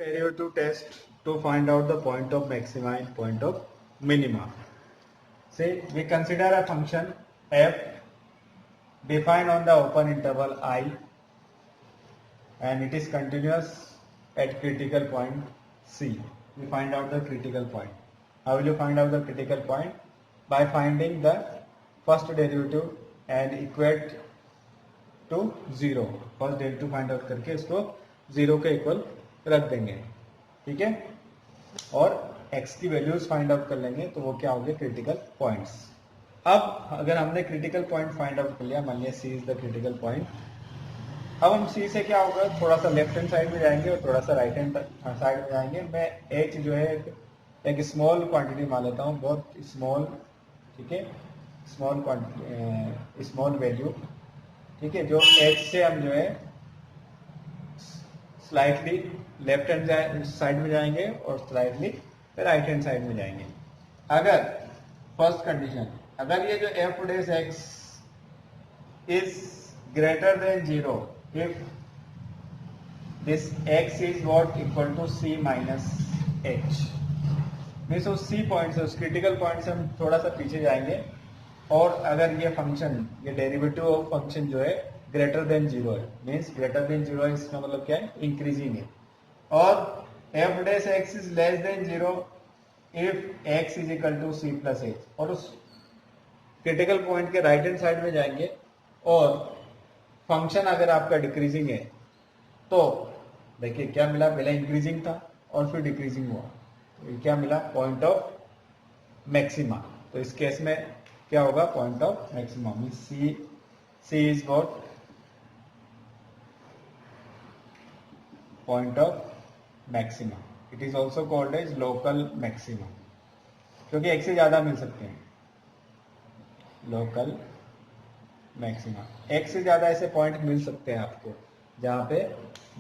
Derivative test to find out the point of maxima and point of minima. Say we consider a function f defined on the open interval I and it is continuous at critical point C. We find out the critical point. How will you find out the critical point? By finding the first derivative and equate to 0. First derivative find out करके इसको 0 के equal रख देंगे, ठीक है, और x की values find out कर लेंगे तो वो क्या होंगे, क्रिटिकल पॉइंट्स. अब अगर हमने क्रिटिकल पॉइंट फाइंड आउट कर लिया, मान लिया C is the critical point. अब हम C से क्या होगा, थोड़ा सा लेफ्ट हैंड साइड में जाएंगे और थोड़ा सा राइट हैंड साइड में जाएंगे. मैं h जो है एक स्मॉल क्वांटिटी मान लेता हूँ, बहुत स्मॉल, ठीक है, स्मॉल क्वांटिटी, स्मॉल वैल्यू, ठीक है, जो h से हम जो है स्लाइटली लेफ्ट हैंड साइड में जाएंगे और स्लाइटली राइट हैंड साइड में जाएंगे. अगर फर्स्ट कंडीशन, अगर ये जो f dash x is greater than 0 if this x is what equal to c minus h, means उस c पॉइंट से, उस क्रिटिकल पॉइंट से हम थोड़ा सा पीछे जाएंगे और अगर ये फंक्शन, ये डेरिवेटिव ऑफ फंक्शन जो है ग्रेटर देन 0 है, मीन्स ग्रेटर देन 0 है, इसका मतलब क्या है, इंक्रीजिंग है. और f dash x is less than 0 if x is equal to c plus h, और उस क्रिटिकल पॉइंट के राइट हैंड साइड में जाएंगे और फंक्शन अगर आपका डिक्रीजिंग है तो देखिए क्या मिला, पहले इंक्रीजिंग था और फिर डिक्रीजिंग हुआ, तो क्या मिला, पॉइंट ऑफ मैक्सिमा. तो इस केस में क्या होगा, point of maxima means c is what, point of maxima. It is also called as local maxima, क्योंकि एक से ज्यादा मिल सकते हैं. लोकल मैक्सिमा, एक से ज्यादा ऐसे पॉइंट मिल सकते हैं आपको जहां पे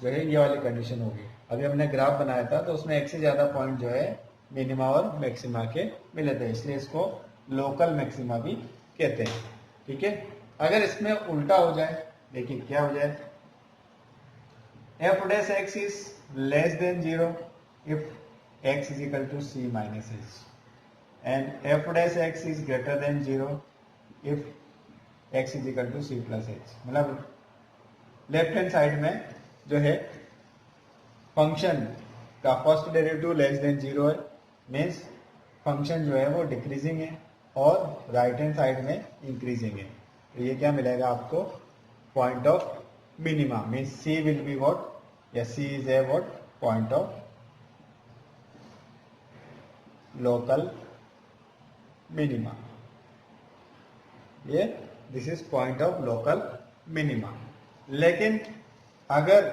जो है ये वाली कंडीशन होगी. अभी हमने ग्राफ बनाया था तो उसमें एक से ज्यादा पॉइंट जो है मिनिमा और मैक्सिमा के मिले थे, इसलिए इसको लोकल मैक्सिमा भी कहते हैं, ठीक है. अगर इसमें उल्टा हो जाए, देखिए क्या हो जाए, f dash x is less than 0 if x is equal to c minus h and f dash x is greater than 0 if x is equal to c plus h. मतलब लेफ्ट हैंड साइड में जो है function का first derivative less than 0 है, means function जो है वो decreasing है, और राइट हैंड साइड में इंक्रीजिंग है. तो ये क्या मिलेगा आपको, point of minima, means C will be what, या C is a what, point of local minima. ये this is point of local minima. लेकिन अगर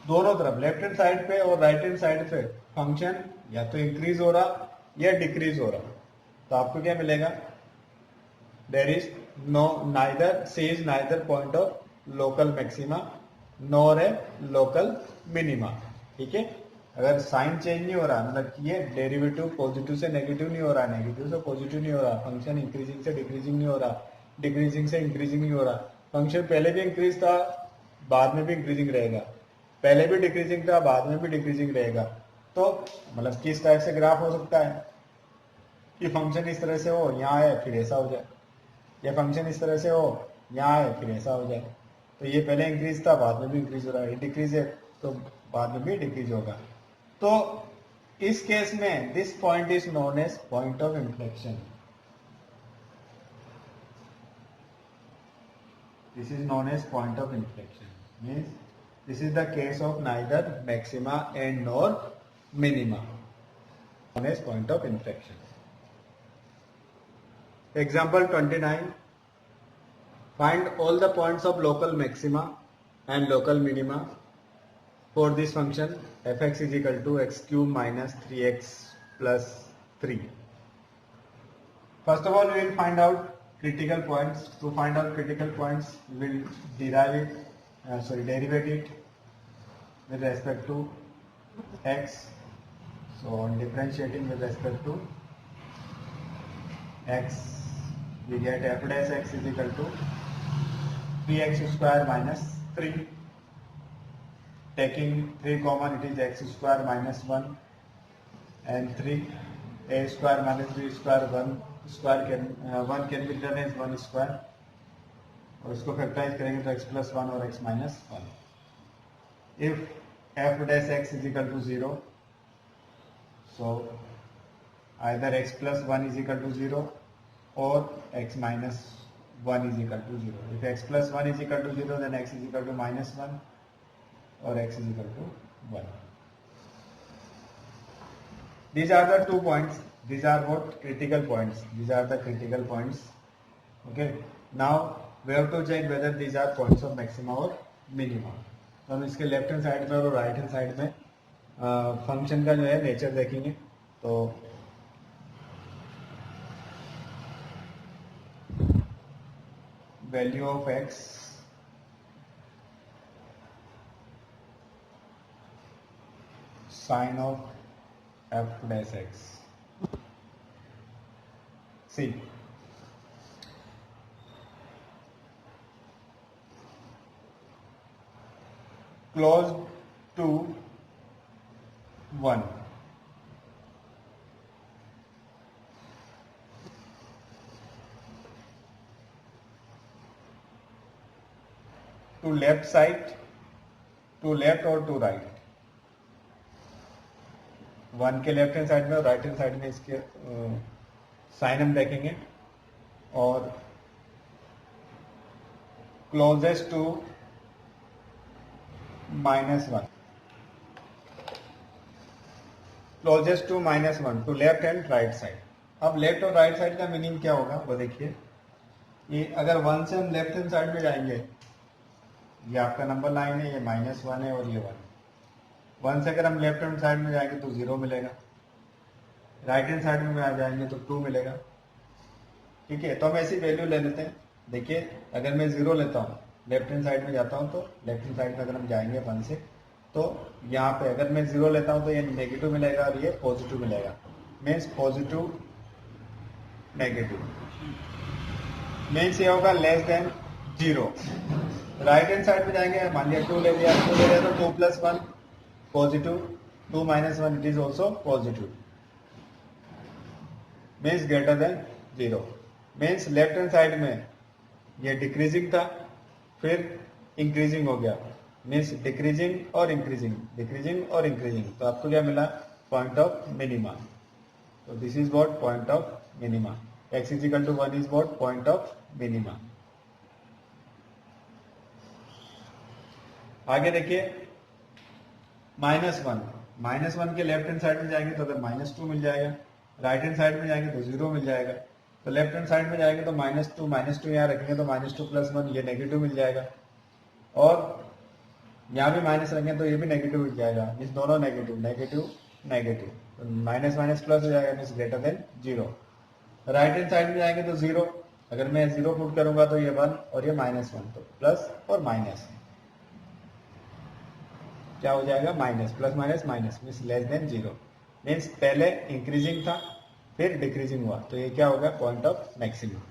दोनों तरफ लेफ्ट हैंड साइड पे और राइट हैंड साइड पे फंक्शन या तो इंक्रीज हो रहा या डिक्रीज हो रहा, तो आपको क्या मिलेगा, there is no neither, c is neither point of local maxima nor a local minima, ठीक है. अगर साइन चेंज नहीं हो रहा, मतलब ये डेरिवेटिव पॉजिटिव से नेगेटिव नहीं हो रहा, नेगेटिव से पॉजिटिव नहीं हो रहा, फंक्शन इंक्रीजिंग से डिक्रीजिंग नहीं हो रहा, डिक्रीजिंग से इंक्रीजिंग नहीं हो रहा, फंक्शन पहले भी इंक्रीज था बाद में भी इंक्रीजिंग रहेगा, पहले भी डिक्रीजिंग था बाद में भी डिक्रीजिंग रहेगा, तो मतलब किस टाइप से ग्राफ हो सकता है कि फंक्शन इस तरह से हो, यहाँ आए फिर ऐसा हो जाए, या फंक्शन इस तरह से हो, यहाँ आए फिर ऐसा हो जाए. तो ये पहले इंक्रीज था बाद में भी इंक्रीज हो रहा है, डिक्रीज है तो बाद में भी डिक्रीज होगा. तो इस केस में this point is known as point of inflection. This is known as point of inflection, means this is the case of neither maxima and nor minima, known as point of inflection. Example 29, find all the points of local maxima and local minima for this function fx is equal to x cube minus 3x plus 3. First of all, we will find out critical points. To find out critical points, we will derive it, derivate it with respect to x. So on differentiating with respect to x, we get f dash x is equal to 3x square minus 3 taking 3 common, it is x square minus 1 and 3, a square minus b square, 1 square can 1 can be written as 1 square, और इसको factorise करेंगे तो x plus 1 और x minus 1. If f dash x is equal to 0, so either x plus 1 is equal to 0 or x minus 1 is equal to 0. If x plus 1 is equal to 0, then x is equal to minus 1 or x is equal to 1. These are the 2 points. These are what? Critical points. These are the critical points. Okay. Now we have to check whether these are points of maxima or minima. तो हम इसके left hand side में और right hand side में function का जो है nature देखेंगे. तो value of x sine of f dash x. See, close to 1. To left side, to left और to right. 1 के लेफ्ट हैंड साइड में और राइट हैंड साइड में इसके साइन हम देखेंगे. और closest to -1, closest to -1 to left and right side. अब लेफ्ट और राइट साइड का मीनिंग क्या होगा वो देखिए. ये अगर 1 से हम लेफ्ट हैंड साइड में जाएंगे, ये आपका नंबर लाइन है, ये -1 है और ये 1 से अगर हम लेफ्ट हैंड साइड में जाएंगे तो 0 मिलेगा, राइट हैंड साइड में आ जाएंगे तो 2 मिलेगा. ठीक है, तो हम ऐसी वैल्यू ले लेते हैं. देखिए, अगर मैं 0 लेता हूँ, लेफ्ट हैंड साइड में जाता हूँ, तो लेफ्ट हैंड साइड में अगर हम जाएंगे 1 से, तो यहाँ पे अगर मैं 0 लेता हूँ तो ये नेगेटिव मिलेगा और ये पॉजिटिव मिलेगा. मीन्स पॉजिटिव नेगेटिव मीन्स ये होगा less than 0. Right hand side में जाएंगे, मान लिया 2 ले लिया तो 2 plus 1 positive, 2 minus 1 it is also positive. Means greater than 0. Means left hand side में ये डिक्रीजिंग था, फिर इंक्रीजिंग हो गया. मीन्स डिक्रीजिंग और इंक्रीजिंग, डिक्रीजिंग और इंक्रीजिंग. तो आपको क्या मिला? Point of minima. तो this is what point of minima. x is equal to 1 is what point of minima. आगे देखिए, -1 के लेफ्ट हैंड साइड में जाएंगे तो अगर -2 मिल जाएगा, राइट हैंड साइड में जाएंगे तो 0 मिल जाएगा. तो लेफ्ट हैंड साइड में जाएंगे तो -2 यहाँ रखेंगे तो -2 plus 1 ये नेगेटिव मिल जाएगा, और यहाँ भी माइनस रखेंगे तो ये भी नेगेटिव मिल जाएगा. मीन्स दोनों नेगेटिव नेगेटिव नेगेटिव, तो माइनस माइनस प्लस हो जाएगा, means greater than 0. Right hand side में जाएंगे तो 0, अगर मैं 0 पुट करूंगा तो ये 1 और ये -1, तो प्लस और माइनस क्या हो जाएगा? Minus plus minus minus, means less than 0. Means पहले इंक्रीजिंग था फिर डिक्रीजिंग हुआ, तो ये क्या होगा? Point of maximum.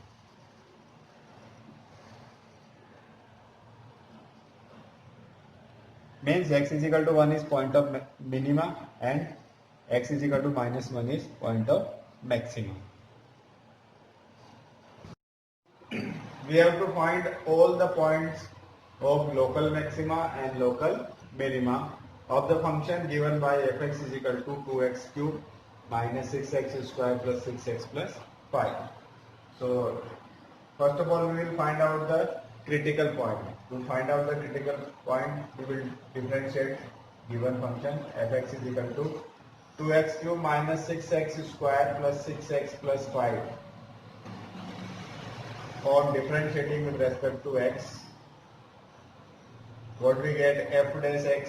Means x is equal to 1 is point of minima and x is equal to -1 is point of maximum. We have to find all the points of local maxima and local minima of the function given by fx is equal to 2x cube minus 6x square plus 6x plus 5. So first of all we will find out the critical point. To find out the critical point, we will differentiate given function fx is equal to 2x cube minus 6x square plus 6x plus 5. On differentiating with respect to x, what we get? F dash x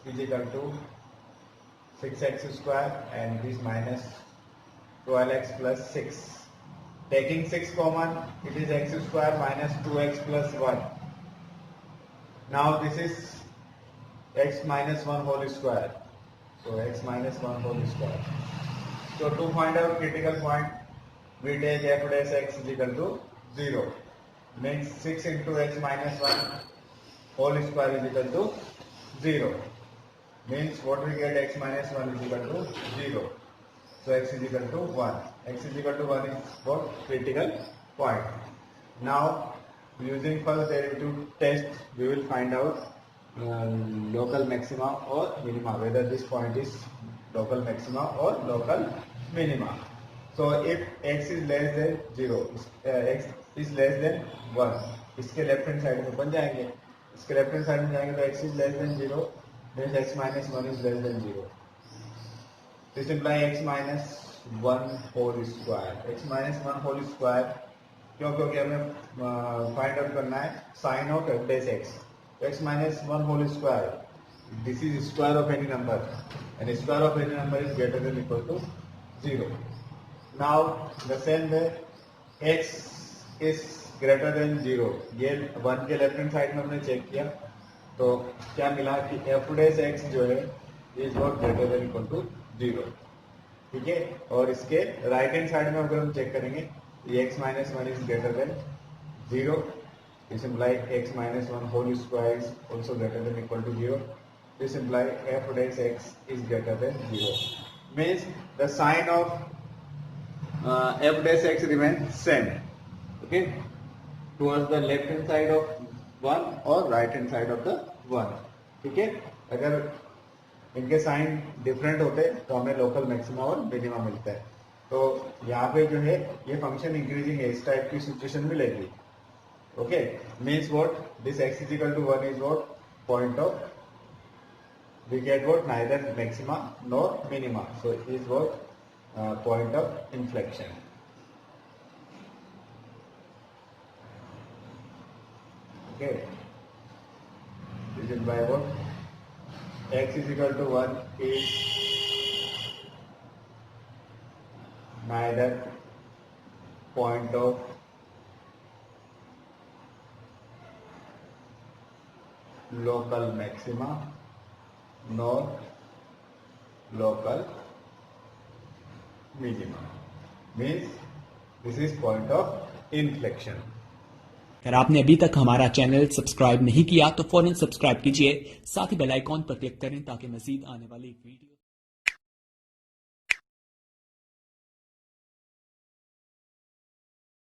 is equal to 6x square and this minus 12x plus 6. Taking 6 common, it is x square minus 2x plus 1. Now this is x minus 1 whole square. So x minus 1 whole square. So to find out critical point, we take f dash x is equal to 0. Means 6 into x minus 1 whole square is equal to 0. means what we get, x minus 1 is equal to 0. So x is equal to 1. X is equal to 1 is what? Critical point. Now using first derivative test, we will find out local maxima or minima, whether this point is local maxima or local minima. So if x is less than 0, x is less than 1, इसके left hand side में बन जाएंगे. इसके left hand side में जाएंगे तो x is less than 0 means x minus 1 is less than 0. This implies x minus 1 whole square. x minus 1 whole square क्यों? क्योंकि हमें फाइंड आउट करना है sign of f dash x. x minus 1 whole square, this is square of any number and square of any number is greater than equal to 0. Now the same way x is greater than 0, ये 1 के left hand side में हमने check किया तो क्या मिला कि f dash x जो है is not greater than equal to 0. ठीक है, और इसके राइट हैंड साइड में अगर हम चेक करेंगे ये x minus 1 is greater than 0. This implies x minus 1 whole square is also greater than equal to 0. This implies f dash x is greater than 0. Means the sign of f dash x remains same. Okay, towards the left hand side of 1 or right hand side of the 1. ठीक है, अगर इनके sign different होते तो हमें local maxima और minima मिलता है. तो यहाँ पे जो है ये फंक्शन इंक्रीजिंग है, इस टाइप की सिचुएशन मिलेगी. Okay, means what? This x is equal to 1 is what? Point of, we get what? Neither maxima nor minima. So it is what? Point of inflection. Okay, this is by what? X is equal to 1 is neither point of local maxima nor local minima. Means this is point of inflection. अगर आपने अभी तक हमारा channel subscribe नहीं किया तो फौरन subscribe कीजिए, साथ ही बेल आइकॉन पर क्लिक करें ताकि मजीद आने वाली वीडियो